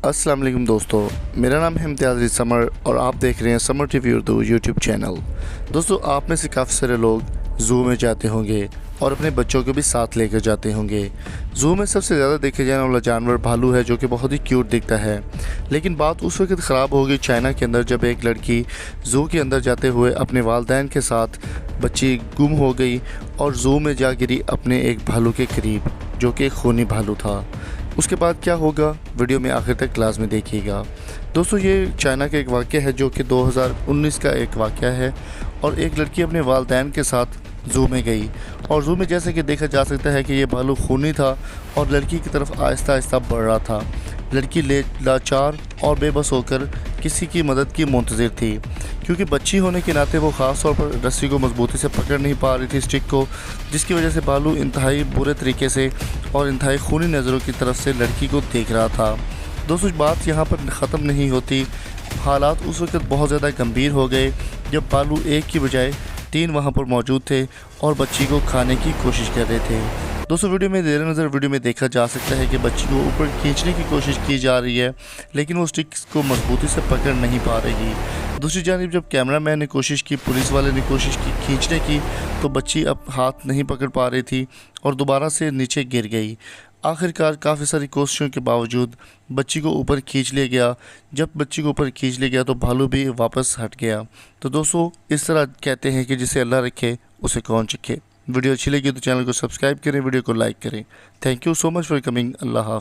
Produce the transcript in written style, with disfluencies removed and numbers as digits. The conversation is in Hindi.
अस्सलाम वालेकुम दोस्तों, मेरा नाम है इम्तियाज़ समर और आप देख रहे हैं summer TV Urdu YouTube channel. दोस्तों, आप में से काफ़ी सारे लोग ज़ू में जाते होंगे और अपने बच्चों को भी साथ लेकर जाते होंगे। ज़ू में सबसे ज़्यादा देखे जाने वाला जानवर भालू है, जो कि बहुत ही क्यूट दिखता है। लेकिन बात उस वक्त ख़राब हो गई चाइना के अंदर, जब एक लड़की ज़ू के अंदर जाते हुए अपने वालिदैन के साथ बच्ची गुम हो गई और ज़ू में जा गिरी अपने एक भालू के करीब, जो कि एक खूनी भालू था। उसके बाद क्या होगा, वीडियो में आखिर तक क्लास में देखिएगा। दोस्तों, ये चाइना का एक वाक़या है जो कि 2019 का एक वाक़या है और एक लड़की अपने वालिदैन के साथ ज़ू में गई और ज़ू में जैसे कि देखा जा सकता है कि ये भालू खूनी था और लड़की की तरफ आहिस्ता आहिस्ता बढ़ रहा था। लड़की लाचार और बेबस होकर किसी की मदद की मुंतज़िर थी, क्योंकि बच्ची होने के नाते वो ख़ास तौर पर रस्सी को मजबूती से पकड़ नहीं पा रही थी, स्टिक को, जिसकी वजह से भालू इंतहाई बुरे तरीके से और इंतहाई खूनी नज़रों की तरफ से लड़की को देख रहा था। दोस्तों, बात यहाँ पर ख़त्म नहीं होती। हालात उस वक्त बहुत ज़्यादा गंभीर हो गए जब भालू एक की बजाय 3 वहाँ पर मौजूद थे और बच्ची को खाने की कोशिश कर रहे थे। दोस्तों, वीडियो में देर नज़र वीडियो में देखा जा सकता है कि बच्ची को ऊपर खींचने की कोशिश की जा रही है, लेकिन वो स्टिक्स को मजबूती से पकड़ नहीं पा रही। दूसरी जानिब जब कैमरामैन ने कोशिश की, पुलिस वाले ने कोशिश की खींचने की, तो बच्ची अब हाथ नहीं पकड़ पा रही थी और दोबारा से नीचे गिर गई। आखिरकार काफ़ी सारी कोशिशों के बावजूद बच्ची को ऊपर खींच लिया गया। जब बच्ची को ऊपर खींच लिया गया तो भालू भी वापस हट गया। तो दोस्तों, इस तरह कहते हैं कि जिसे अल्लाह रखे उसे कौन चखे। वीडियो अच्छी लगी तो चैनल को सब्सक्राइब करें, वीडियो को लाइक करें। Thank you so much for coming. अल्लाह हाफ़िज़।